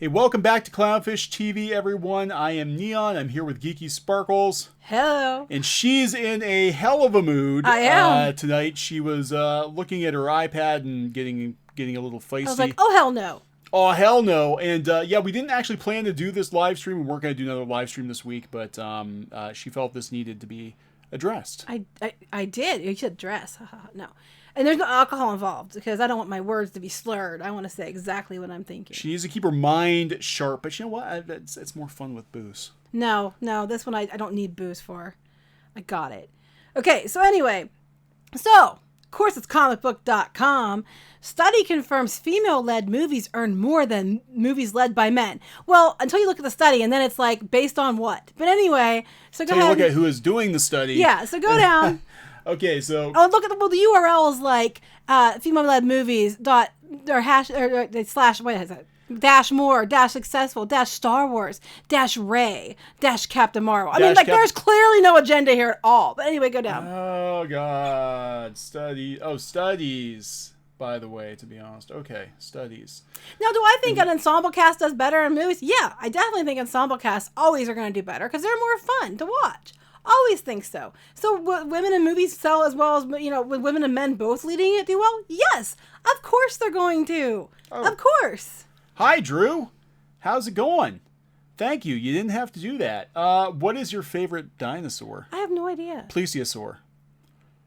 Hey, welcome back to Clownfish TV, everyone. I am Neon. I'm here with Geeky Sparkles. Hello. And she's in a hell of a mood. I am. Tonight she was looking at her iPad and getting a little feisty. I was like, oh, hell no. Oh, hell no. And yeah, we didn't actually plan to do this live stream. We weren't going to do another live stream this week, but she felt this needed to be addressed. I did. You said dress. No. And there's no alcohol involved because I don't want my words to be slurred. I want to say exactly what I'm thinking. She needs to keep her mind sharp, but you know what? It's more fun with booze. No, this one I don't need booze for. I got it. Okay, so anyway. So, of course, it's comicbook.com. Study confirms female-led movies earn more than movies led by men. Well, until you look at the study, and then it's like, based on what? But anyway, so go ahead. Look at who is doing the study. Yeah, so go down. Okay, so... Oh, look at the URL is like female-led movies dot or hash or slash what is it? Dash more, dash successful, dash Star Wars, dash Ray, dash Captain Marvel. I mean, like, there's clearly no agenda here at all. But anyway, go down. Oh, God. Studies, by the way, to be honest. Okay, studies. Now, do I think an ensemble cast does better in movies? Yeah, I definitely think ensemble casts always are going to do better because they're more fun to watch. Always think so. So women in movies sell as well as, with women and men both leading it do well? Yes, of course they're going to. Oh. Of course. Hi, Drew. How's it going? Thank you. You didn't have to do that. What is your favorite dinosaur? I have no idea. Plesiosaur.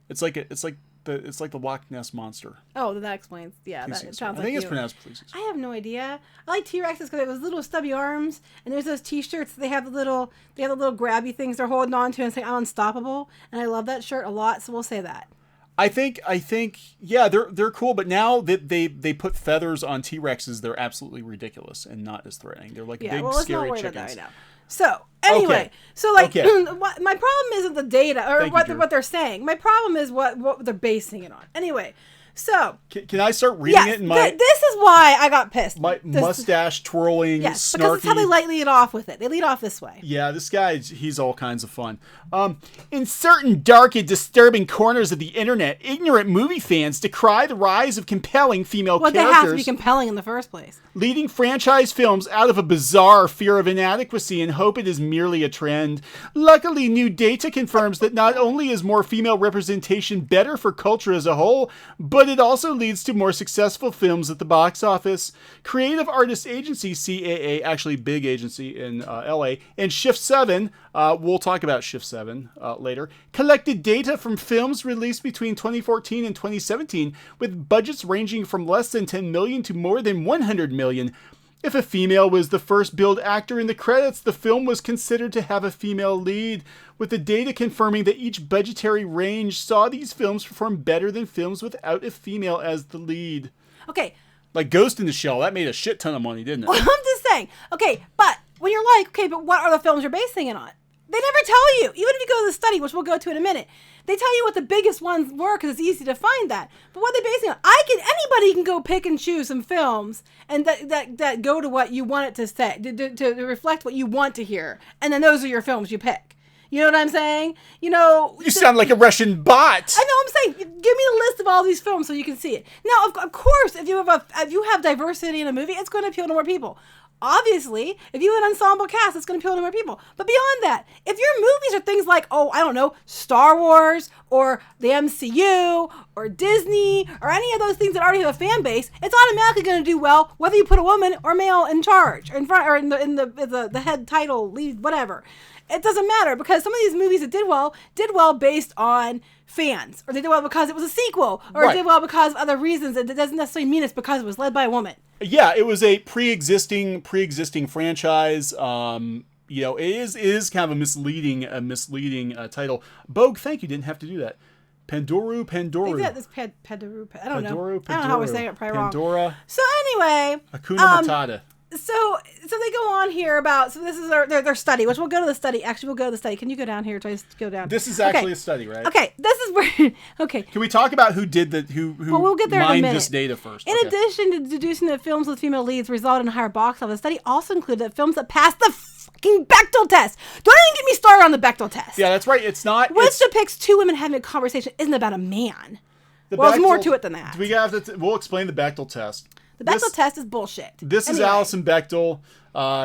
It's like the Loch Ness monster. Oh, that explains. Yeah, that sounds like I think it's pronounced Plesiosaur. I have no idea. I like T-Rexes because they have those little stubby arms, and there's those T-shirts. They have the little grabby things they're holding on to and say "I'm unstoppable," and I love that shirt a lot. So we'll say that. I think, yeah, they're cool, but now that they put feathers on T-Rexes, they're absolutely ridiculous and not as threatening. They're like big, scary chickens. So anyway, my problem isn't the data or what they're saying. My problem is what they're basing it on. Anyway, so can I start reading it in my? This is why I got pissed. My mustache twirling, yes, snarky. Because it's how they lightly lead off with it. They lead off this way. Yeah, this guy, he's all kinds of fun. In certain dark and disturbing corners of the internet, ignorant movie fans decry the rise of compelling female characters. Well, they have to be compelling in the first place. Leading franchise films out of a bizarre fear of inadequacy and hope it is merely a trend. Luckily, new data confirms that not only is more female representation better for culture as a whole, but it also leads to more successful films at the box office. Creative Artists Agency, CAA, actually big agency in LA, and Shift 7, we'll talk about Shift 7 later, collected data from films released between 2014 and 2017 with budgets ranging from less than 10 million to more than 100 million. If a female was the first billed actor in the credits, the film was considered to have a female lead, with the data confirming that each budgetary range saw these films perform better than films without a female as the lead. Okay. Like Ghost in the Shell, that made a shit ton of money, didn't it? Well, I'm just saying. Okay, but when you're like, okay, but what are the films you're basing it on? They never tell you. Even if you go to the study, which we'll go to in a minute, they tell you what the biggest ones were because it's easy to find that. But what are they basing it on? Anybody can go pick and choose some films and that go to what you want it to say, to reflect what you want to hear. And then those are your films you pick. You know what I'm saying? You sound like a Russian bot. I know. I'm saying, give me the list of all these films so you can see it. Now, of course, if you have diversity in a movie, it's going to appeal to more people. Obviously, if you have an ensemble cast, it's going to appeal to more people. But beyond that, if your movies are things like, Star Wars or the MCU or Disney or any of those things that already have a fan base, it's automatically going to do well whether you put a woman or male in charge or in front or in the head title lead, whatever. It doesn't matter because some of these movies that did well based on fans, or they did well because it was a sequel, or it did well because of other reasons. It doesn't necessarily mean it's because it was led by a woman. Yeah, it was a pre-existing franchise. It is kind of a misleading title. Bogue, thank you. Didn't have to do that. Pandoru. I think that's Pandoru. I don't know. I don't know how we're saying it. Probably Pandora. Wrong. So anyway, Hakuna Matata. So they go on here about, this is their study, which we'll go to the study. Actually, we'll go to the study. Can you go down here? Try to go down. This is actually a study, right? Okay, this is where, okay. Can we talk about who we'll get there in a minute. This data first? In addition to deducing that films with female leads result in a higher box office, the study also included that films that passed the fucking Bechdel test. Don't even get me started on the Bechdel test. Yeah, that's right. It's not. Which depicts two women having a conversation isn't about a man. There's more to it than that. We'll explain the Bechdel test. The Bechdel test is bullshit. This is Alison Bechdel,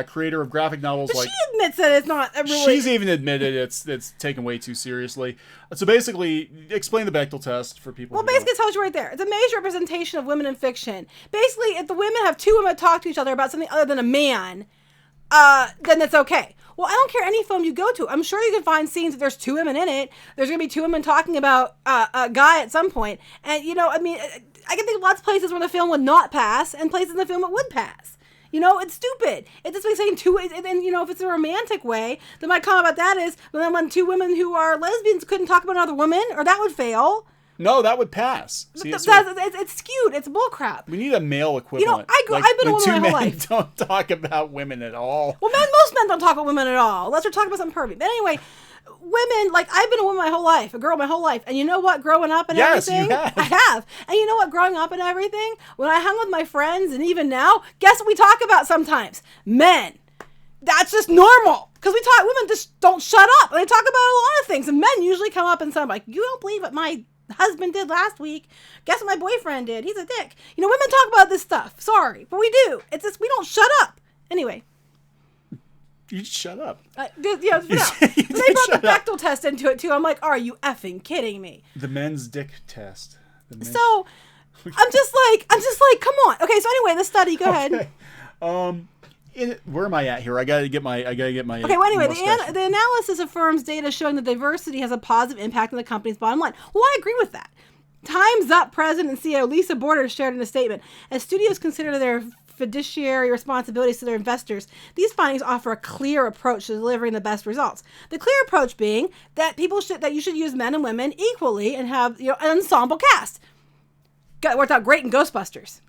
creator of graphic novels. But she admits that it's not a really... She's even admitted it's taken way too seriously. So basically, explain the Bechdel test for people. Well, basically, it tells you right there. It's a major representation of women in fiction. Basically, if the women have two women talk to each other about something other than a man, then it's okay. Well, I don't care any film you go to. I'm sure you can find scenes that there's two women in it. There's going to be two women talking about a guy at some point. And, I mean, I can think of lots of places where the film would not pass and places in the film it would pass. It's stupid. It's just like saying two, and if it's a romantic way, then my comment about that is when two women who are lesbians couldn't talk about another woman, or that would fail. No, that would pass. See, it's skewed. It's bullcrap. We need a male equivalent. I've been a woman my whole life. Don't talk about women at all. Well, most men don't talk about women at all, unless they're talking about something pervy. But anyway, women, I've been a woman my whole life, a girl my whole life. And you know what? Growing up and everything. You have. I have. And you know what? Growing up and everything, when I hung with my friends, and even now, guess what we talk about sometimes? Men. That's just normal. Because women just don't shut up. And they talk about a lot of things. And men usually come up and say, like, you don't believe what my husband did last week. Guess what my boyfriend did? He's a dick. Women talk about this stuff. Sorry. But we do. It's just, we don't shut up. Anyway. You just shut up. So they brought the Bechdel test into it, too. I'm like, are you effing kidding me? The men's dick test. So, I'm just like, come on. Okay, so anyway, the study, go ahead. Where am I at here? I gotta get my. Okay. Well, anyway, the analysis affirms data showing that diversity has a positive impact on the company's bottom line. Well, I agree with that. Time's Up president and CEO Lisa Borders shared in a statement, as studios consider their fiduciary responsibilities to their investors, these findings offer a clear approach to delivering the best results. The clear approach being that you should use men and women equally and have an ensemble cast. Worked out great in Ghostbusters.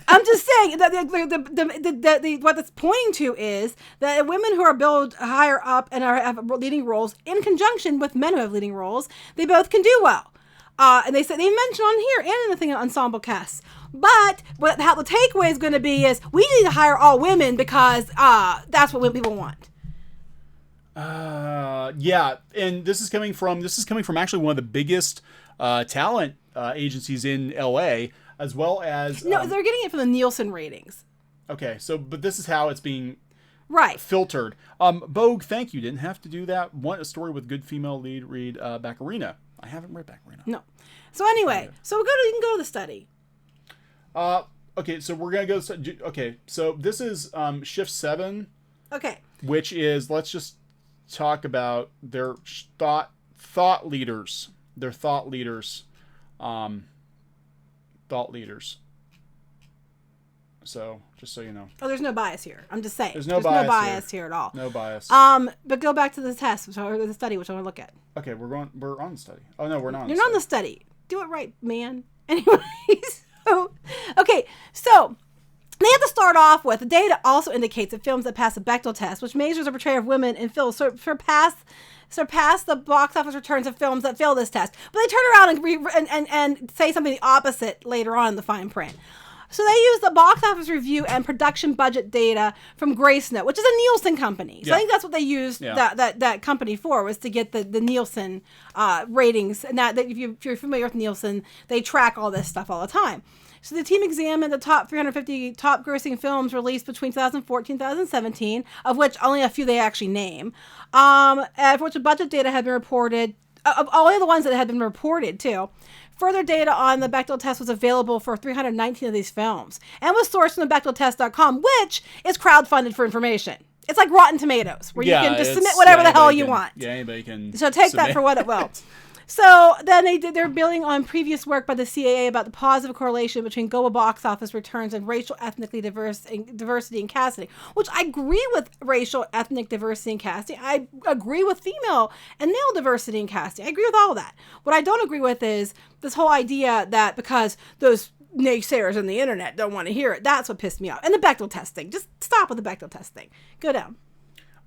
I'm just saying that what that's pointing to is that women who are billed higher up and have leading roles in conjunction with men who have leading roles, they both can do well. And they mentioned on here and in the thing ensemble casts. But how the takeaway is going to be is we need to hire all women because that's what people want. Yeah, and this is coming from actually one of the biggest talent agencies in LA, as well as no, they're getting it from the Nielsen ratings. Okay, but this is how it's being filtered. Bogue, thank you. Didn't have to do that. Want a story with good female lead? Read Baccarina. I haven't read Baccarina. No. So anyway, you can go to the study. Okay, so we're gonna go. Okay, so this is shift 7. Okay. Which is, let's just talk about their thought leaders. Their thought leaders. Thought leaders. So, just so you know. Oh, there's no bias here. I'm just saying. There's no bias here at all. No bias. But go back to the test, or the study, which I want to look at. Okay, we're on the study. Oh, no, we're not. You're not on the study. Do it right, man. Anyways. Okay, so they have to start off with the data also indicates that films that pass the Bechdel test, which measures the portrayal of women in films, surpass the box office returns of films that fail this test. But they turn around and say something the opposite later on in the fine print. So they use the box office review and production budget data from Gracenote, which is a Nielsen company. So I think that's what they used that company for, was to get the Nielsen ratings. And that if you're familiar with Nielsen, they track all this stuff all the time. So the team examined the top 350 top grossing films released between 2014 and 2017, of which only a few they actually name, for which the budget data had been reported, only the ones that had been reported too. Further data on the Bechdel test was available for 319 of these films and was sourced from the BechdelTest.com, which is crowdfunded for information. It's like Rotten Tomatoes, where you can just submit whatever the hell you want. Yeah, anybody can. So take that for what it will. So then they're building on previous work by the CAA about the positive correlation between global box office returns and racial, ethnically diversity in casting, which I agree with racial, ethnic diversity in casting. I agree with female and male diversity in casting. I agree with all of that. What I don't agree with is this whole idea that because those naysayers on the internet don't want to hear it, that's what pissed me off. And the Bechdel testing. Just stop with the Bechdel testing. Go down.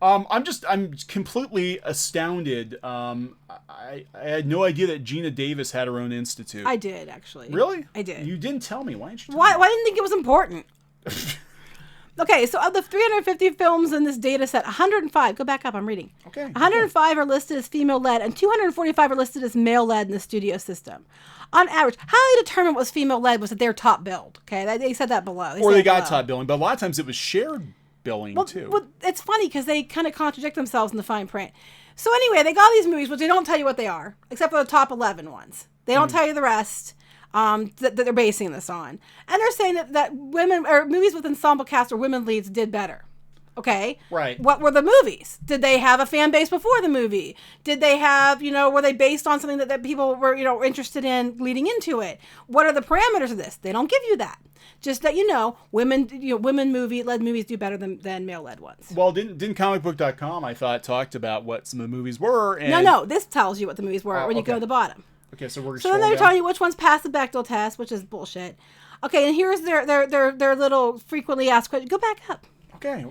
I'm completely astounded. I had no idea that Gina Davis had her own institute. I did, actually. Really? I did. You didn't tell me. Why didn't you tell me? Why didn't you think it was important? Okay, so of the 350 films in this data set, 105, go back up, I'm reading. Okay. 105 are listed as female-led, and 245 are listed as male-led in the studio system. On average, how they determined what was female-led was that they're top billed. Okay, they said that below. Or they got top billing, but a lot of times it was shared billing, too. Well, it's funny because they kind of contradict themselves in the fine print. So anyway, they got these movies, which they don't tell you what they are, except for the top 11 ones. They don't tell you the rest. That they're basing this on. And they're saying that women, or movies with ensemble cast or women leads did better. Okay? Right. What were the movies? Did they have a fan base before the movie? Did they have, were they based on something that people were, interested in leading into it? What are the parameters of this? They don't give you that. Just that women movie-led movies do better than male-led ones. Well, didn't comicbook.com, I thought, talked about what some of the movies were. And... No, this tells you what the movies were when you go to the bottom. Okay, so we're then they're telling you which ones pass the Bechdel test, which is bullshit. Okay, and here's their little frequently asked question. Go back up. Okay.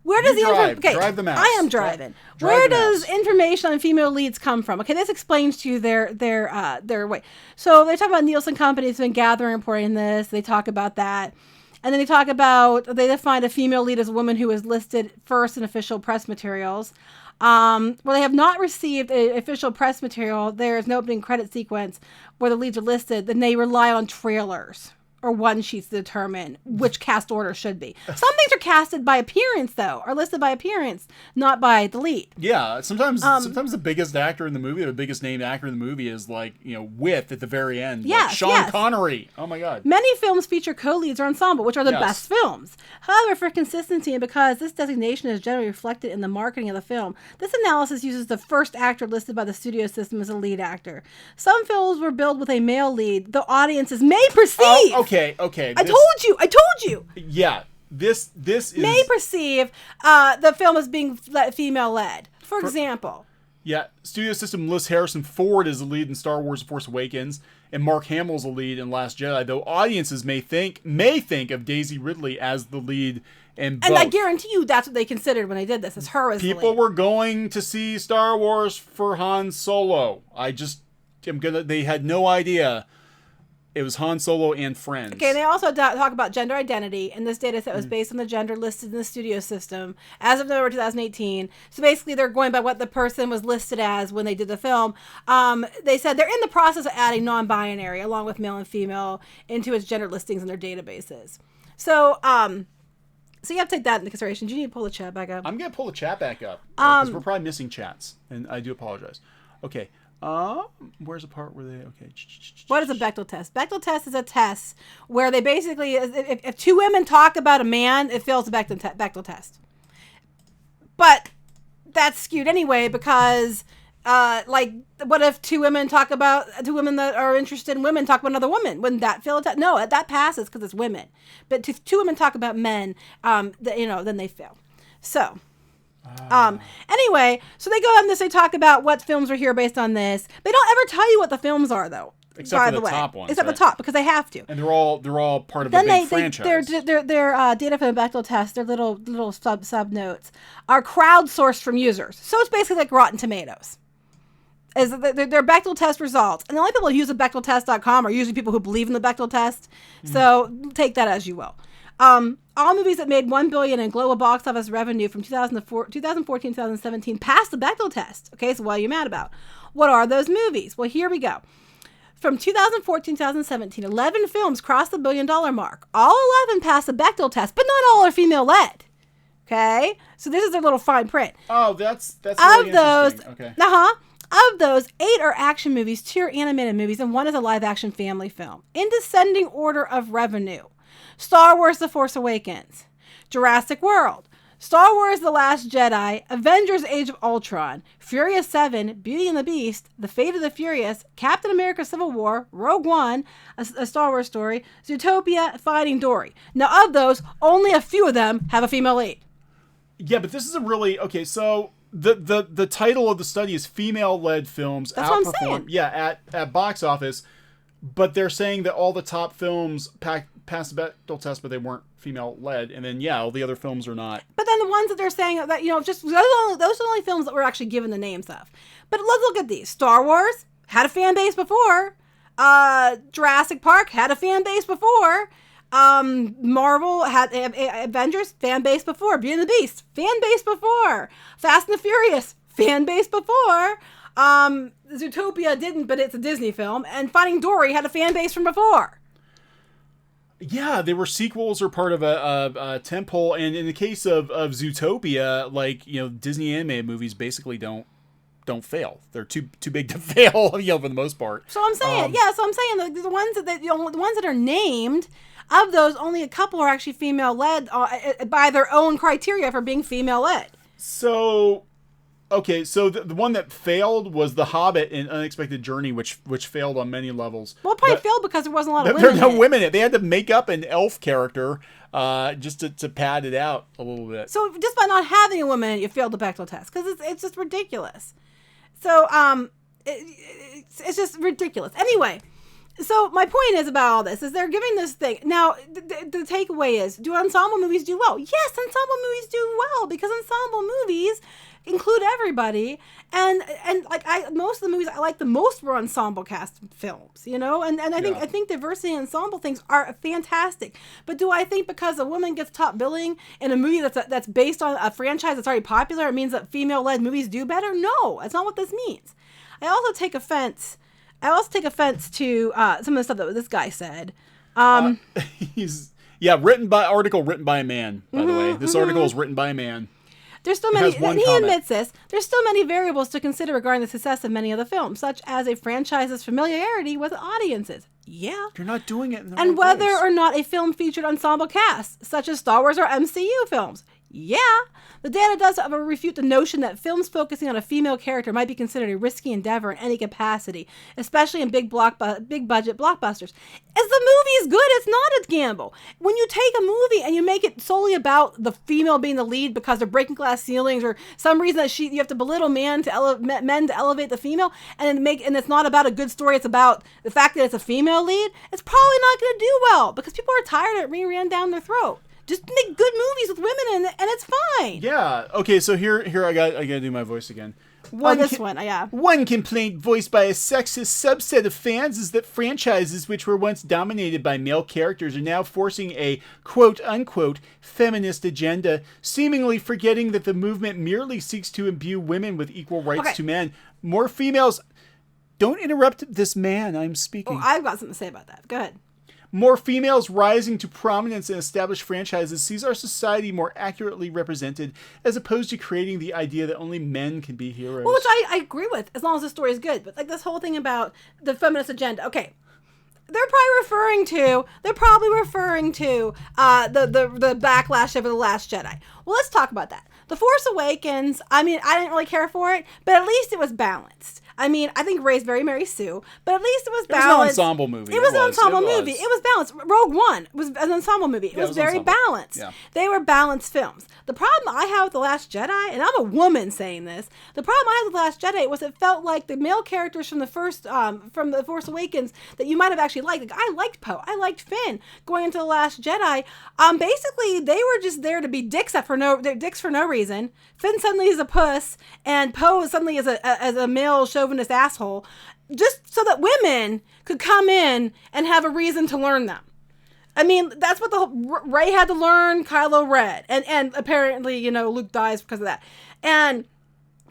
Where does drive the mouse. I am driving. Where does information on female leads come from? Okay, this explains to you their way. So they talk about Nielsen companies been gathering, reporting this. They talk about that. And then they define a female lead as a woman who is listed first in official press materials. Where they have not received official press material, there is no opening credit sequence where the leads are listed, then they rely on trailers or one sheets to determine which cast order should be. Some things are casted by appearance, though, or listed by appearance, not by the lead. Yeah, sometimes the biggest actor in the movie, the biggest named actor in the movie is with at the very end. Yes, like Sean Connery. Oh my God. Many films feature co-leads or ensemble, which are the best films. However, for consistency and because this designation is generally reflected in the marketing of the film, this analysis uses the first actor listed by the studio system as a lead actor. Some films were billed with a male lead. The audiences may perceive. Okay. I told you. Yeah. This is... May perceive the film as being female-led. For example. Yeah. Studio system lists Harrison Ford as the lead in Star Wars: The Force Awakens, and Mark Hamill's the lead in Last Jedi, though audiences may think of Daisy Ridley as the lead in both. And I guarantee you that's what they considered when they did this, as her as the lead. People were going to see Star Wars for Han Solo. They had no idea it was Han Solo and friends. Okay, and they also talk about gender identity, and this data set was based on the gender listed in the studio system as of November 2018. So basically, they're going by what the person was listed as when they did the film. They said they're in the process of adding non-binary, along with male and female, into its gender listings in their databases. So you have to take that into consideration. Do you need to pull the chat back up? I'm going to pull the chat back up, because we're probably missing chats, and I do apologize. Okay. Where's the part where they... Okay. What is a Bechdel test? Bechdel test is a test where they basically... If two women talk about a man, it fails the Bechdel test. But that's skewed anyway because... what if two women that are interested in women talk about another woman? Wouldn't that fail a test? No, that passes because it's women. But if two women talk about men, then they fail. So... Anyway, so they go on this, they talk about what films are here based on this. They don't ever tell you what the films are, though. Except for the top ones. Except the top, because they have to. And they're all part of a big franchise. Their data for the Bechdel test, their little sub notes, are crowdsourced from users. So it's basically like Rotten Tomatoes. Their Bechdel test results. And the only people who use the BechdelTest.com are usually people who believe in the Bechdel test. So take that as you will. All movies that made $1 billion in global box office revenue from 2014-2017 passed the Bechdel test. Okay, so what are you mad about? What are those movies? Well, here we go. From 2014-2017, 11 films crossed the $1 billion mark. All 11 passed the Bechdel test, but not all are female-led. Okay, so this is their little fine print. Oh, that's really interesting. Okay. Of those, 8 are action movies, 2 are animated movies, and 1 is a live-action family film. In descending order of revenue. Star Wars: The Force Awakens, Jurassic World, Star Wars: The Last Jedi, Avengers: Age of Ultron, Furious 7, Beauty and the Beast, The Fate of the Furious, Captain America: Civil War, Rogue One, a Star Wars story, Zootopia, Finding Dory. Now, of those, only a few of them have a female lead. Yeah, but this is a really... Okay, so the title of the study is Female-Led Films That's what I'm saying. Yeah, at box office, but they're saying that all the top films passed the Bechdel test, but they weren't female-led, and then all the other films are not. But then the ones that they're saying that just those are the only films that we're actually given the names of. But let's look at these. Star Wars had a fan base before. Jurassic Park had a fan base before. Marvel had Avengers fan base before. Beauty and the Beast fan base before. Fast and the Furious fan base before. Zootopia didn't, but it's a Disney film. And Finding Dory had a fan base from before. Yeah, they were sequels or part of a tentpole. And in the case of Zootopia, like, you know, Disney animated movies basically don't fail. They're too big to fail, you know, for the most part. So I'm saying, the ones the ones that are named, of those, only a couple are actually female led by their own criteria for being female led. So, okay, so the one that failed was The Hobbit and Unexpected Journey, which failed on many levels. Well, it probably failed because there wasn't a lot of women. women. There were no women in it. They had to make up an elf character just to pad it out a little bit. So just by not having a woman, you failed the Bechdel test because it's just ridiculous. So it's just ridiculous. Anyway, so my point is about all this is they're giving this thing. Now, the takeaway is, do ensemble movies do well? Yes, ensemble movies do well because ensemble movies include everybody. And like most of the movies I like the most were ensemble cast films, you know? And I think diversity in ensemble things are fantastic. But do I think because a woman gets top billing in a movie that's based on a franchise that's already popular, it means that female-led movies do better? No, that's not what this means. I also take offense to some of the stuff that this guy said. Written by a man, by the way. This article is written by a man. There's still many, and he admits this, there's still many variables to consider regarding the success of many of the films, such as a franchise's familiarity with audiences. Yeah. You're not doing it in the And right whether ways. or not a film featured ensemble cast, such as Star Wars or MCU films. Yeah. The data does refute the notion that films focusing on a female character might be considered a risky endeavor in any capacity, especially in big budget blockbusters. If the movie is good, it's not a gamble. When you take a movie and you make it solely about the female being the lead because they're breaking glass ceilings or some reason that you have to belittle men to elevate the female, and it's not about a good story, it's about the fact that it's a female lead, it's probably not going to do well because people are tired of it being ran down their throat. Just make good movies with women in it, and it's fine. Yeah. Okay. So here I got to do my voice again. One complaint voiced by a sexist subset of fans is that franchises which were once dominated by male characters are now forcing a quote-unquote feminist agenda, seemingly forgetting that the movement merely seeks to imbue women with equal rights to men. More females... Don't interrupt this man. I'm speaking. Oh, I've got something to say about that. Go ahead. More females rising to prominence in established franchises sees our society more accurately represented, as opposed to creating the idea that only men can be heroes. Well, which I agree with, as long as the story is good. But like this whole thing about the feminist agenda. Okay, they're probably referring to the backlash over The Last Jedi. Well, let's talk about that. The Force Awakens, I mean, I didn't really care for it, but at least it was balanced. I mean, I think Rey's very Mary Sue, but at least it was balanced. It was an ensemble movie. It was an ensemble movie. It was balanced. Rogue One was an ensemble movie. It was very balanced. Yeah. They were balanced films. The problem I have with The Last Jedi, and I'm a woman saying this, the problem I had with The Last Jedi was it felt like the male characters from the first, from The Force Awakens that you might have actually liked. Like, I liked Poe. I liked Finn going into The Last Jedi. Basically, they were just there to be dicks for no reason. Finn suddenly is a puss, and Poe suddenly is a male chauvinist asshole, just so that women could come in and have a reason to learn them. I mean, that's what Rey had to learn. Kylo read, and apparently, Luke dies because of that. And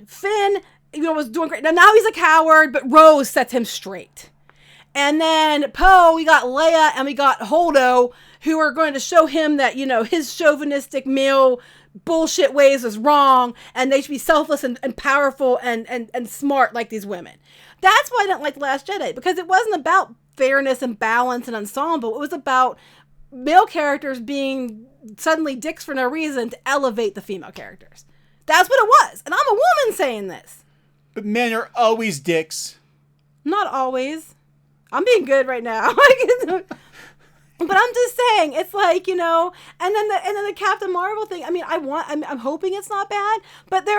Finn, was doing great. Now he's a coward, but Rose sets him straight. And then Poe, we got Leia, and we got Holdo, who are going to show him that his chauvinistic male bullshit ways is wrong, and they should be selfless and powerful and smart like these women. That's why I didn't like The Last Jedi, because it wasn't about fairness and balance and ensemble. It was about male characters being suddenly dicks for no reason to elevate the female characters. That's what it was. And I'm a woman saying this. But men are always dicks. Not always. I'm being good right now. But I'm just saying, it's like, and then the Captain Marvel thing. I mean, I'm hoping it's not bad, but they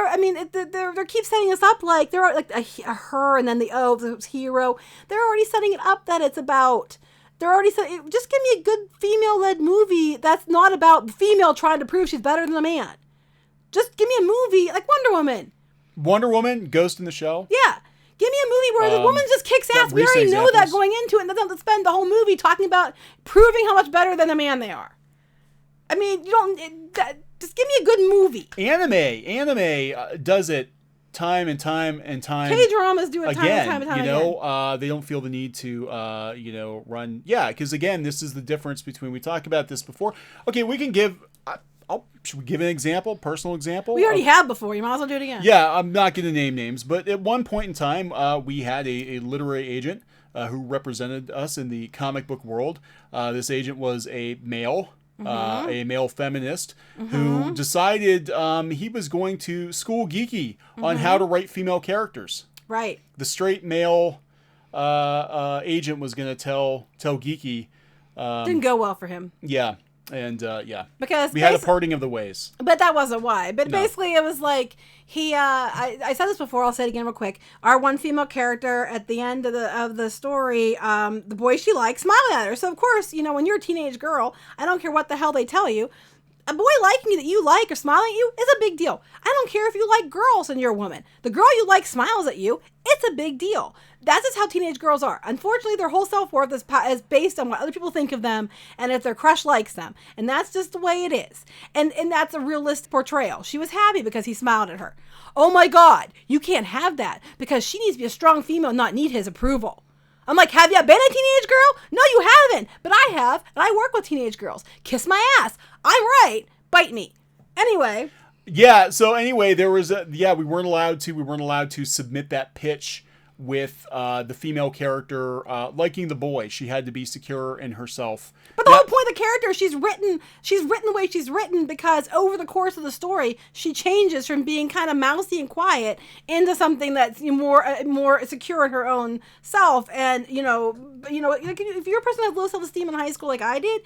keep setting us up like they're like a her, and then the hero. They're already setting it up that it's about. Just give me a good female-led movie that's not about the female trying to prove she's better than a man. Just give me a movie like Wonder Woman. Wonder Woman, Ghost in the Shell. Yeah. Give me a movie where the woman just kicks ass. We already know that going into it, and doesn't have to spend the whole movie talking about proving how much better than the man they are. I mean, you don't. Just give me a good movie. Anime does it time and time and time. K-dramas do it time again, and time and time again. They don't feel the need to, run. Yeah, because again, this is the difference between. We talked about this before. Okay, we can give. Should we give an example, personal example? We already have before. You might as well do it again. Yeah, I'm not going to name names, but at one point in time, we had a literary agent who represented us in the comic book world. This agent was a male. A male feminist who decided he was going to school Geeky on how to write female characters. Right. The straight male agent was going to tell Geeky. Didn't go well for him. Yeah. And because we had a parting of the ways. But that wasn't why. But basically, it was like he. I said this before. I'll say it again real quick. Our one female character at the end of the story, the boy she likes smiling at her. So of course, when you're a teenage girl, I don't care what the hell they tell you. A boy liking you that you like or smiling at you is a big deal. I don't care if you like girls and you're a woman. The girl you like smiles at you. It's a big deal. That's just how teenage girls are. Unfortunately, their whole self-worth is based on what other people think of them and if their crush likes them. And that's just the way it is. And that's a realistic portrayal. She was happy because he smiled at her. Oh my God, you can't have that because she needs to be a strong female, not need his approval. I'm like, have you been a teenage girl? No, you haven't. But I have, and I work with teenage girls. Kiss my ass. I'm right. Bite me. Anyway. Yeah. So anyway, there was we weren't allowed to submit that pitch with the female character liking the boy. She had to be secure in herself. But the whole point of the character, she's written the way she's written because over the course of the story, she changes from being kind of mousy and quiet into something that's more secure in her own self. And if you're a person that has low self-esteem in high school like I did,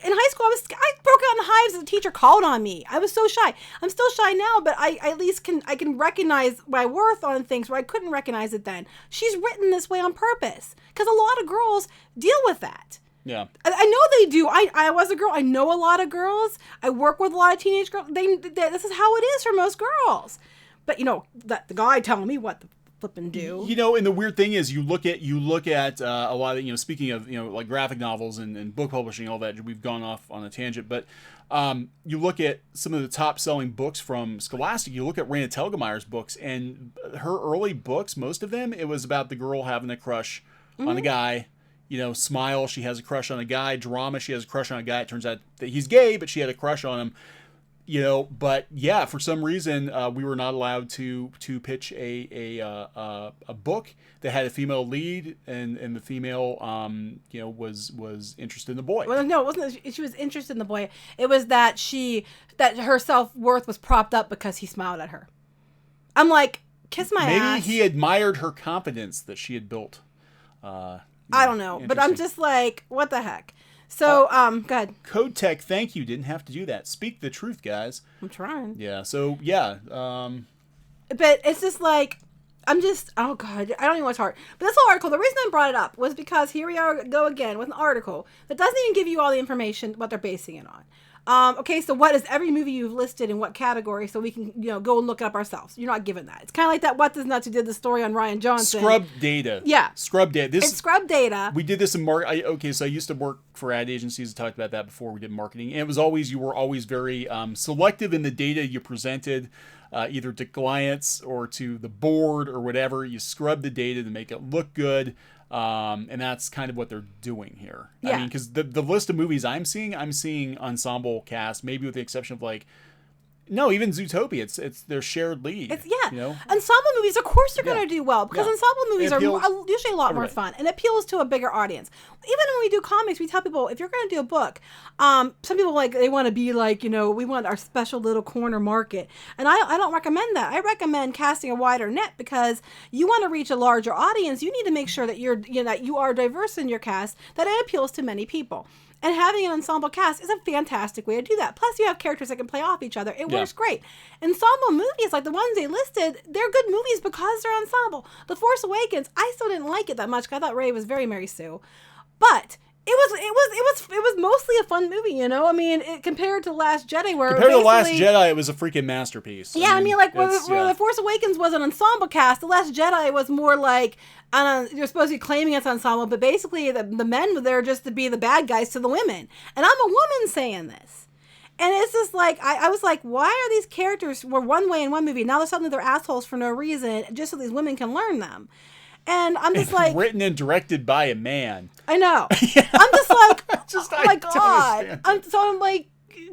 in high school I broke out in hives as a teacher called on me. I was so shy. I'm still shy now, but I at least can recognize my worth on things where I couldn't recognize it then. She's written this way on purpose because a lot of girls deal with that. Yeah, I know they do. I was a girl. I know a lot of girls. I work with a lot of teenage girls. This is how it is for most girls. But the guy telling me what the flippin' do. And the weird thing is, you look at a lot of speaking of like graphic novels and book publishing, all that. We've gone off on a tangent, but you look at some of the top selling books from Scholastic. You look at Raina Telgemeier's books, and her early books, most of them, it was about the girl having a crush on a guy. Smile, she has a crush on a guy. Drama, she has a crush on a guy. It turns out that he's gay, but she had a crush on him. But yeah, for some reason, we were not allowed to pitch a book that had a female lead, and the female, was interested in the boy. Well, no, it wasn't. She was interested in the boy. It was that her self-worth was propped up because he smiled at her. I'm like, kiss my ass. Maybe he admired her confidence that she had built. I don't know, but I'm just like, what the heck? So, go ahead. Code Tech, thank you. Didn't have to do that. Speak the truth, guys. I'm trying. Yeah. So yeah. But it's just like, oh God, I don't even want to start. But this whole article, the reason I brought it up was because here we go again with an article that doesn't even give you all the information what they're basing it on. Okay, so what is every movie you've listed in what category so we can, go and look it up ourselves. You're not given that. It's kind of like that What Does Nuts who did the story on Ryan Johnson. Scrub data. Yeah. Scrub data. It's scrub data. We did this in so I used to work for ad agencies. I talked about that before we did marketing. And it was you were always very selective in the data you presented, either to clients or to the board or whatever. You scrub the data to make it look good. And that's kind of what they're doing here. Yeah. I mean, because the list of movies I'm seeing ensemble cast, maybe with the exception of even Zootopia. It's their shared lead. Ensemble movies, of course, they're going to do well because ensemble movies are usually a lot more fun and appeals to a bigger audience. Even when we do comics, we tell people if you're going to do a book, some people they want to be we want our special little corner market, and I don't recommend that. I recommend casting a wider net because you want to reach a larger audience. You need to make sure that you are diverse in your cast, that it appeals to many people. And having an ensemble cast is a fantastic way to do that. Plus, you have characters that can play off each other. It works great. Ensemble movies, like the ones they listed, they're good movies because they're ensemble. The Force Awakens, I still didn't like it that much because I thought Rey was very Mary Sue. But It was mostly a fun movie, you know. I mean, compared to Last Jedi, where compared to Last Jedi, it was a freaking masterpiece. Yeah, I mean, like where The Force Awakens was an ensemble cast, The Last Jedi was more like you're supposed to be claiming it's ensemble, but basically the men were there just to be the bad guys to the women. And I'm a woman saying this. And it's just like, I was like, why are these characters were one way in one movie? Now suddenly they're assholes for no reason, just so these women can learn them. And I'm just like... Written and directed by a man. I know. Yeah. I'm just like, oh my God. I'm like,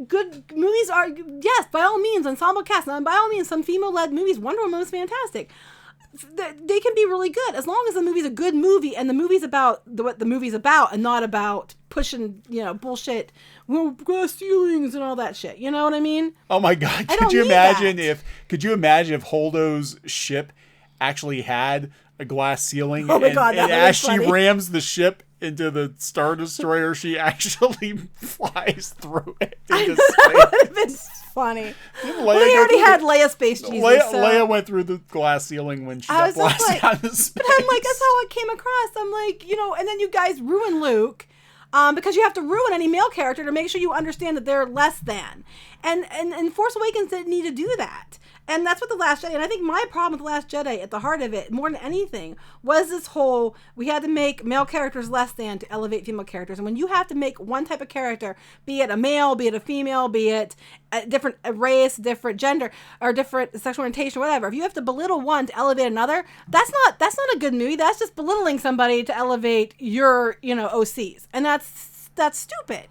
good movies are, yes, by all means, ensemble cast. And by all means, some female-led movies. Wonder Woman was fantastic. They can be really good as long as the movie's a good movie and the movie's about what the movie's about and not about pushing, bullshit, glass ceilings and all that shit. You know what I mean? Oh my God! Could you imagine if Holdo's ship actually had a glass ceiling? Oh my God! And as she rams the ship into the Star Destroyer, she actually flies through it into space. That would have been funny. Well, they already had Leia Space Jesus. Leia went through the glass ceiling when she got blasted out of space. But I'm like, that's how it came across. I'm like, and then you guys ruin Luke. Because you have to ruin any male character to make sure you understand that they're less than. And Force Awakens didn't need to do that. And that's what The Last Jedi, and I think my problem with The Last Jedi at the heart of it, more than anything, was this whole, we had to make male characters less than to elevate female characters. And when you have to make one type of character, be it a male, be it a female, be it a different race, different gender, or different sexual orientation, whatever, if you have to belittle one to elevate another, that's not a good movie. That's just belittling somebody to elevate your, OCs. And that's stupid.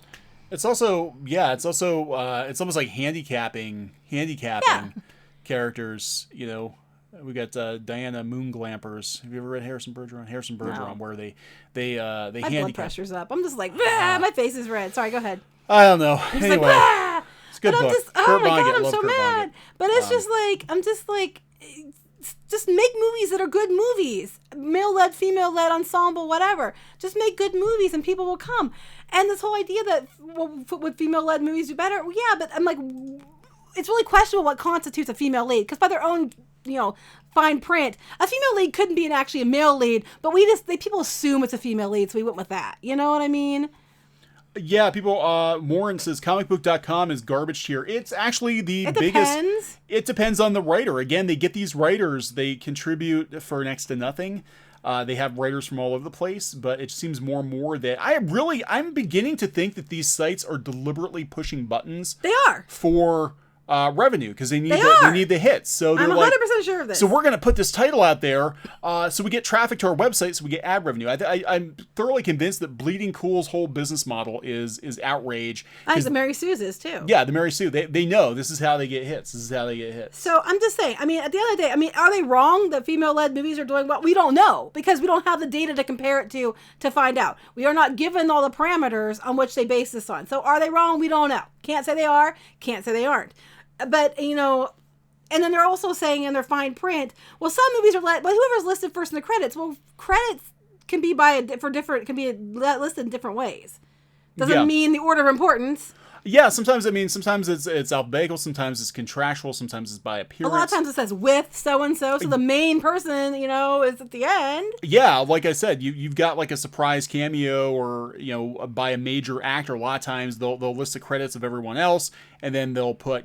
It's also it's almost like handicapping characters. We got Diana Moonglampers. Have you ever read Harrison Bergeron? Where they my blood pressure's up. I'm just like, my face is red. Sorry, go ahead. I don't know. I'm anyway, like, it's a good book. Oh my God, I'm so mad. But it's just make movies that are good movies. Male-led, female-led, ensemble, whatever. Just make good movies and people will come. And this whole idea that would female-led movies do better? Well, yeah, but I'm like, it's really questionable what constitutes a female lead. Because by their own, fine print, a female lead couldn't be actually a male lead. But people assume it's a female lead, so we went with that. You know what I mean? Yeah, people, Warren says comicbook.com is garbage tier. It's actually the biggest. Depends. It depends on the writer. Again, they get these writers, they contribute for next to nothing. They have writers from all over the place, but it seems more and more that I'm beginning to think that these sites are deliberately pushing buttons. They are. For revenue, because they need the hits. So I'm 100% sure of this. So we're going to put this title out there, so we get traffic to our website, so we get ad revenue. I'm thoroughly convinced that Bleeding Cool's whole business model is outrage. I think the Mary Sue's is too. Yeah, the Mary Sue. They know this is how they get hits. So I'm just saying. I mean, at the end of the day, are they wrong that female-led movies are doing well? We don't know because we don't have the data to compare it to find out. We are not given all the parameters on which they base this on. So are they wrong? We don't know. Can't say they are. Can't say they aren't. But, and then they're also saying in their fine print, well, some movies are but whoever's listed first in the credits, well, credits can be can be listed in different ways. Doesn't mean the order of importance. Yeah, sometimes it's alphabetical, sometimes it's contractual, sometimes it's by appearance. A lot of times it says with so-and-so, so the main person, is at the end. Yeah, like I said, you've got like a surprise cameo or, by a major actor. A lot of times they'll list the credits of everyone else, and then they'll put,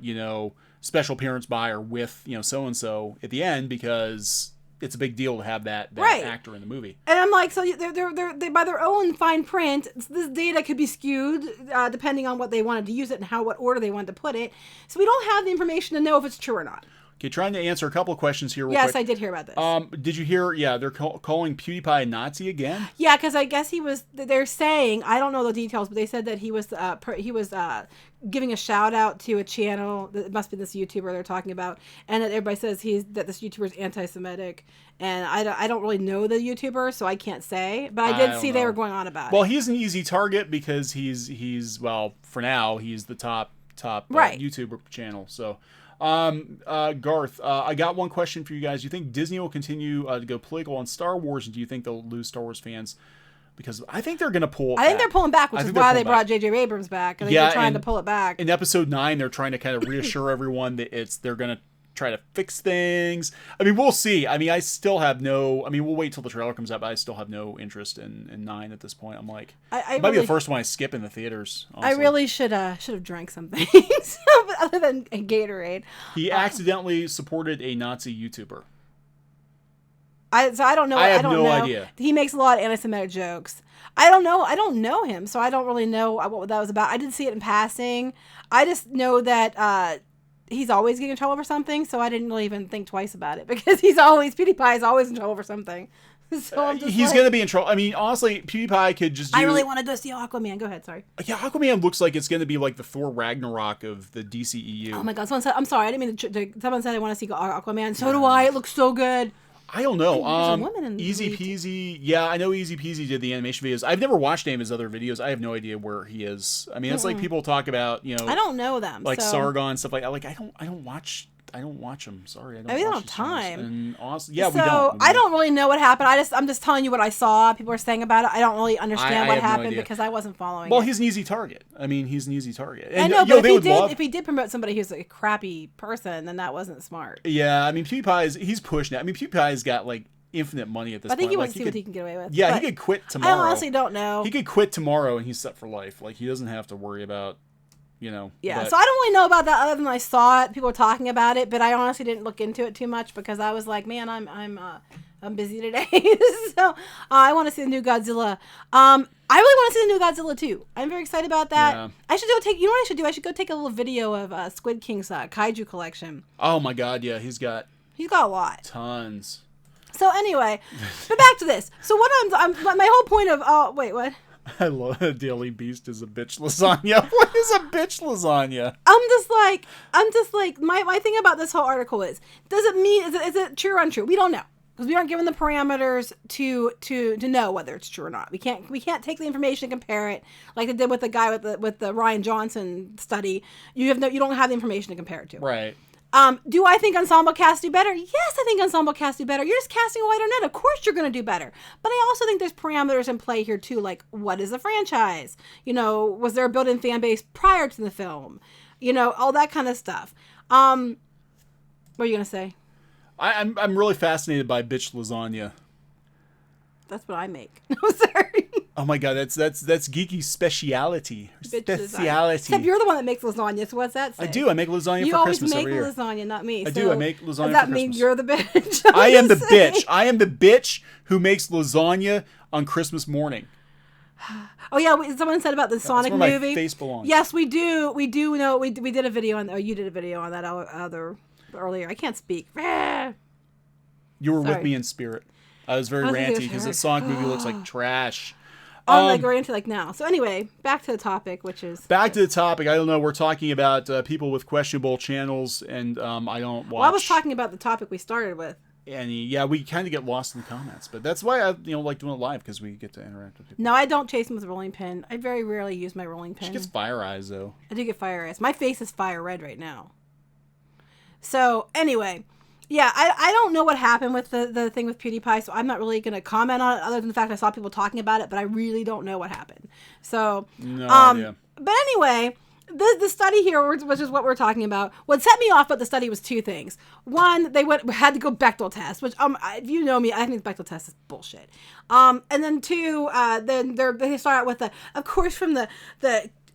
special appearance by or with, so-and-so at the end because it's a big deal to have that right. actor in the movie. And I'm like, so they by their own fine print, this data could be skewed depending on what they wanted to use it and what order they wanted to put it. So we don't have the information to know if it's true or not. Okay, trying to answer a couple of questions here real quick. Yes, I did hear about this. Did you hear, they're calling PewDiePie a Nazi again? Yeah, because I guess they're saying, I don't know the details, but they said that he was giving a shout out to a channel, it must be this YouTuber they're talking about, and that everybody says that this YouTuber is anti-Semitic, and I don't really know the YouTuber, so I can't say, but I did see they were going on about it. Well, he's an easy target because he's for now, he's the top right. YouTuber channel, so... Garth, I got one question for you guys. Do you think Disney will continue to go political on Star Wars, and do you think they'll lose Star Wars fans? Because I think they're going to pull it back. I think they're pulling back, which is why they brought J.J. Abrams back. I think they're trying to pull it back. In episode 9, they're trying to kind of reassure everyone that they're going to try to fix things. I mean, we'll see. I mean, I still have no. I mean, we'll wait till the trailer comes out, but I still have no interest in 9 at this point. I'm like, I it might be really- the first one I skip in the theaters. I Honestly. really should have drank something other than a Gatorade. He accidentally supported a Nazi YouTuber. So I don't know. I have don't no know. idea. He makes a lot of anti-Semitic jokes. I don't know. I don't know him, so I don't really know what that was about. I did see it in passing. I just know that he's always getting in trouble for something, so I didn't really even think twice about it because PewDiePie is always in trouble for something. So I'm just He's like, going to be in trouble. I mean, honestly, PewDiePie could just do... I really want to go see Aquaman. Go ahead, sorry. Yeah, Aquaman looks like it's going to be like the Thor Ragnarok of the DCEU. Oh my God, someone said, I'm sorry, I didn't mean to, someone said I want to see Aquaman. So do I. It looks so good. I don't know. There's a woman in the Easy lead. Peasy. Yeah, I know Easy Peasy did the animation videos. I've never watched any of his other videos. I have no idea where he is. I mean, it's like people talk about, you know, I don't know them. like so. Sargon, stuff like that. Like, I don't watch them. Sorry, I don't. We don't watch have these channels. time. And honestly, yeah, So we don't. I don't really know what happened. I'm just telling you what I saw. People are saying about it. I don't really understand I what have no happened idea. because I wasn't following Well, it. he's an easy target. I mean, he's an easy target. And, I know, yo, but they would love. if he did promote somebody who's a crappy person, then that wasn't smart. Yeah, I mean, he's pushing it. I mean, PewDiePie's got like infinite money at this I think point. he Like, wants to see what he can get away with. Yeah, but he could quit I tomorrow. honestly don't know. He could quit tomorrow and he's set for life. Like, he doesn't have to worry about, you know. Yeah, but- so I don't really know about that other than I saw it. People were talking about it, but I honestly didn't look into it too much because I was like, man, I'm busy today. So I want to see the new Godzilla. I really want to see the new Godzilla too. I'm very excited about that. Yeah. I should go take. You know what I should do? I should go take a little video of Squid King's kaiju collection. Oh my God, yeah, he's got He's got a lot. tons. So anyway, but back to this. So what my whole point of wait, what? I love Daily Beast is a bitch lasagna. What is a bitch lasagna? I'm just like my thing about this whole article is, does it mean is it true or untrue? We don't know because we aren't given the parameters to know whether it's true or not. We can't take the information and compare it like they did with the guy with the Ryan Johnson study. You don't have the information to compare it to. Right. Do I think ensemble casts do better? Yes, I think ensemble casts do better. You're just casting a wider net. Of course you're going to do better. But I also think there's parameters in play here too, like what is a franchise? You know, was there a built-in fan base prior to the film? You know, all that kind of stuff. What are you going to say? I'm really fascinated by bitch lasagna. That's what I make. No, sorry. Oh my God, that's geeky speciality. Bitch lasagna. Speciality. Except you're the one that makes lasagna, so what's that say? I do. I make lasagna You for always Christmas make every year. lasagna, not me. I do. I make lasagna Does for that mean Christmas. you're the bitch? I am the just saying. bitch. I am the bitch who makes lasagna on Christmas morning. Oh yeah, someone said about the Sonic where my movie. face belongs. Yes, we do. We do know. We did a video on. Oh, you did a video on that other earlier. I can't speak. You were Sorry. with me in spirit. I was very I was with you ranty in because the spirit. Sonic movie looks like trash. Like we're into like now. So anyway, back to the topic, which is Back to the topic. I don't know. We're talking about people with questionable channels, and I don't watch. Well, I was talking about the topic we started with. any. Yeah, we kind of get lost in the comments, but that's why I like doing it live because we get to interact with people. No, I don't chase them with a rolling pin. I very rarely use my rolling pin. She gets fire eyes though. I do get fire eyes. My face is fire red right now. So anyway, yeah, I don't know what happened with the thing with PewDiePie, so I'm not really going to comment on it other than the fact I saw people talking about it, but I really don't know what happened. So, No idea. But anyway, the study here, which is what we're talking about, what set me off about the study was two things. One, they had to go Bechdel test, which if you know me, I think the Bechdel test is bullshit. And then two, they start out with of course, from the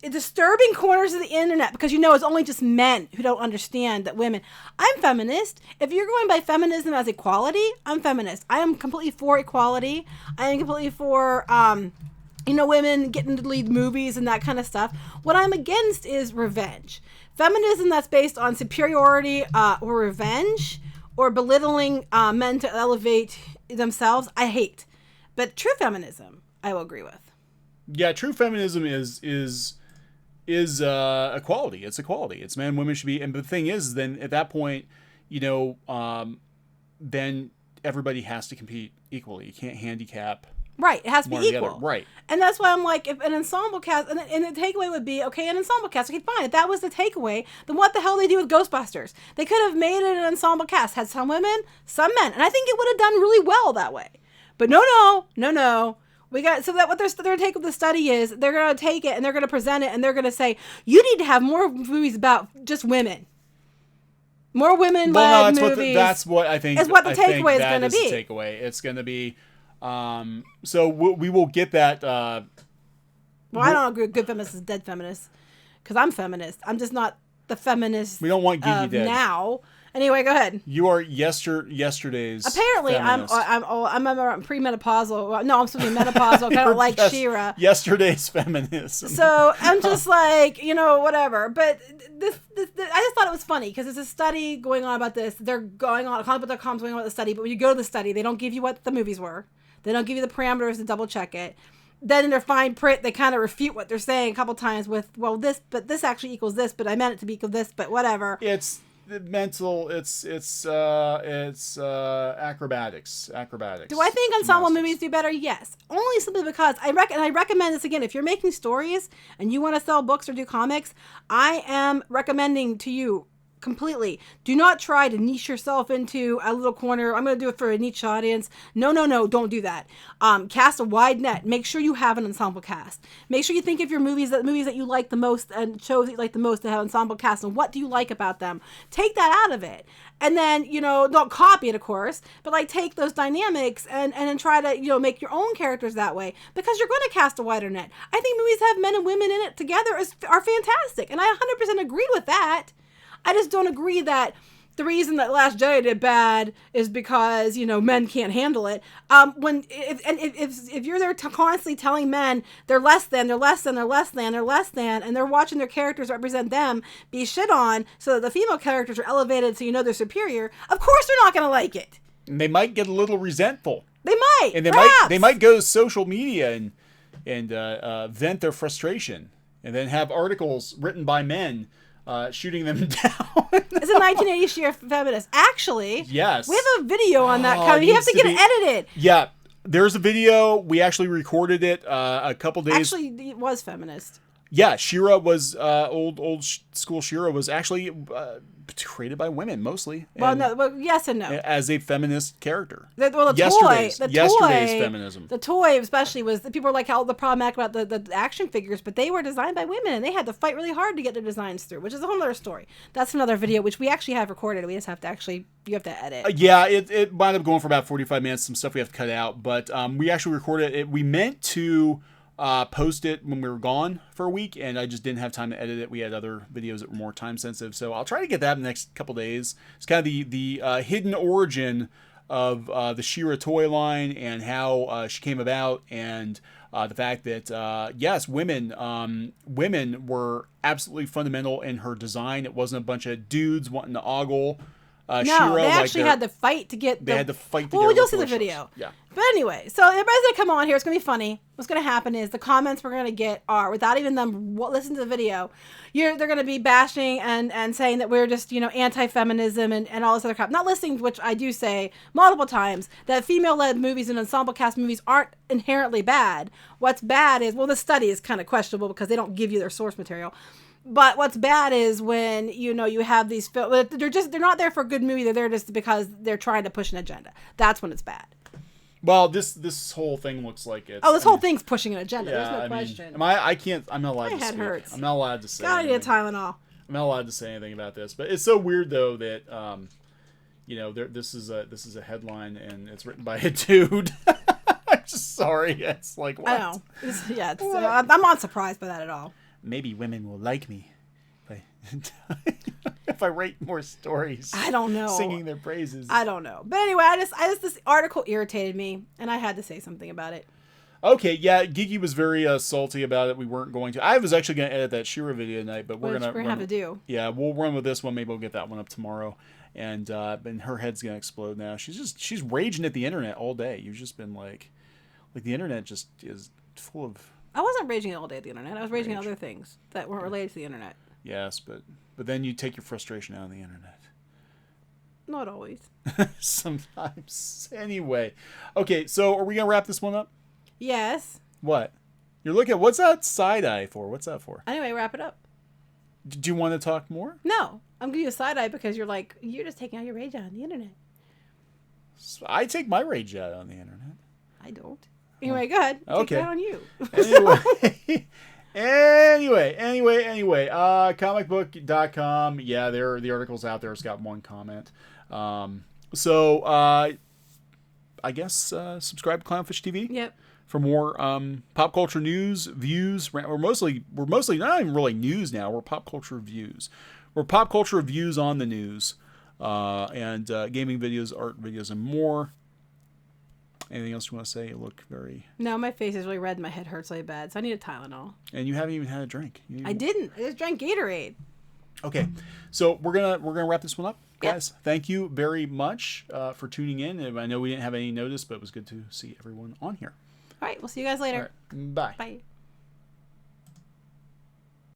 disturbing corners of the internet, because it's only just men who don't understand that women. I'm feminist. If you're going by feminism as equality, I'm feminist. I am completely for equality. I am completely for women getting to lead movies and that kind of stuff. What I'm against is revenge. Feminism that's based on superiority or revenge or belittling men to elevate themselves, I hate. But true feminism, I will agree with. Yeah, true feminism is equality. It's equality. It's man and women should be. And the thing is, then at that point, then everybody has to compete equally. You can't handicap. Right, it has to be one or the equal. other. Right. And that's why I'm like, if an ensemble cast, and the takeaway would be, okay, an ensemble cast, okay, fine. If that was the takeaway, then what the hell did they do with Ghostbusters? They could have made it an ensemble cast, had some women, some men, and I think it would have done really well that way. But no. We got so that what their take of the study is, they're gonna take it and they're gonna present it and they're gonna say, you need to have more movies about just women. More women-led Well, no, movies. that's what I think. Is what the I think takeaway is that going to be. The takeaway. It's going to be. So we will get that. Well, I don't agree with good feminists is dead feminists, because I'm feminist. I'm just not the feminist. We don't want Gigi of dead. Now. Anyway, go ahead. You are yesterday's. Apparently, feminist. I'm premenopausal. Well, no, I'm supposed to be menopausal. Kind of like She-Ra. Yesterday's feminism. So I'm just like, whatever. But this I just thought it was funny because there's a study going on about this. They're going on, comicbook.com's going on about the study, but when you go to the study, they don't give you what the movies were. They don't give you the parameters to double check it. Then in their fine print, they kind of refute what they're saying a couple times with, well, this actually equals this, but I meant it to be equal this, but whatever. It's mental. It's acrobatics. Do I think ensemble movies do better? Yes. Only simply because I recommend this again. If you're making stories and you want to sell books or do comics, I am recommending to you completely. Do not try to niche yourself into a little corner. I'm going to do it for a niche audience. No, don't do that. Cast a wide net. Make sure you have an ensemble cast. Make sure you think of your movies that you like the most and shows that you like the most to have ensemble cast, and what do you like about them. Take that out of it. And then, don't copy it, of course, but take those dynamics and then try to, make your own characters that way, because you're going to cast a wider net. I think movies have men and women in it together are fantastic. And I 100% agree with that. I just don't agree that the reason that Last Jedi did bad is because, men can't handle it. If you're there constantly telling men they're less than, and they're watching their characters represent them be shit on so that the female characters are elevated so they're superior, of course they're not going to like it. And they might get a little resentful. They might. And they might go to social media and vent their frustration, and then have articles written by men shooting them down. It's a 1980 Sheer feminist. Actually, yes, we have a video on that. You have to get it edited. Yeah, there's a video. We actually recorded it a couple days. Actually, it was feminist. Yeah, She-Ra was old school. She-Ra was actually created by women mostly. Yes and no. As a feminist character. Yesterday's feminism. The toy especially was, people were like how the problematic about the action figures, but they were designed by women and they had to fight really hard to get their designs through, which is a whole other story. That's another video, which we actually have recorded. We just have to you have to edit. Yeah, it wound up going for about 45 minutes. Some stuff we have to cut out, but we actually recorded it. We meant to post it when we were gone for a week, and I just didn't have time to edit it. We had other videos that were more time sensitive, so I'll try to get that in the next couple days. It's kind of the hidden origin of the She-Ra toy line and how she came about, and the fact that yes, women were absolutely fundamental in her design. It wasn't a bunch of dudes wanting to ogle. No, She-Ra, they actually had to fight to get. They had to fight to Well, get. you'll see the video. Yeah. But anyway, so everybody's gonna come on here. It's gonna be funny. What's gonna happen is the comments we're gonna get are, without even them listening to the video, they're gonna be bashing and saying that we're just anti-feminism and all this other crap. Not listening to which I do say multiple times that female-led movies and ensemble cast movies aren't inherently bad. What's bad is, the study is kind of questionable because they don't give you their source material. But what's bad is when you have these films, they're not there for a good movie. They're there just because they're trying to push an agenda. That's when it's bad. Well, this whole thing looks like it's. This whole thing's pushing an agenda. There's no question. I can't. I'm not allowed to My head speak. hurts. I'm not allowed to say. Gotta get a Tylenol. I'm not allowed to say anything about this, but it's so weird though that this is a headline and it's written by a dude. I'm just sorry. It's like, what? I know. I'm not surprised by that at all. Maybe women will like me if I write more stories. I don't know. Singing their praises. I don't know. But anyway, this article irritated me, and I had to say something about it. Okay, yeah, Gigi was very salty about it. We weren't going to. I was actually going to edit that She-Ra video tonight, but we're going to have to do. Yeah, we'll run with this one. Maybe we'll get that one up tomorrow. And her head's going to explode now. She's raging at the internet all day. You've just been like the internet just is full of. I wasn't raging all day at the internet. I was raging at other things that weren't related to the internet. Yes, but then you take your frustration out on the internet. Not always. Sometimes. Anyway. Okay, so are we going to wrap this one up? Yes. What? You're looking at, what's that side eye for? What's that for? Anyway, wrap it up. Do you want to talk more? No. I'm giving you a side eye because you're just taking out your rage out on the internet. I take my rage out on the internet. I don't. Anyway, go ahead. Okay. Take that on you. Anyway, comicbook.com. Yeah, the article's out there. It's got one comment. So I guess subscribe to Clownfish TV. Yep. For more pop culture news, views. We're mostly not even really news now. We're pop culture views. We're pop culture views on the news, and gaming videos, art videos, and more. Anything else you want to say? You look very... No, my face is really red and my head hurts really bad, so I need a Tylenol. And you haven't even had a drink. I didn't. I just drank Gatorade. Okay, so we're gonna wrap this one up, guys. Yep. Thank you very much for tuning in. And I know we didn't have any notice, but it was good to see everyone on here. All right, we'll see you guys later. All right, bye. Bye.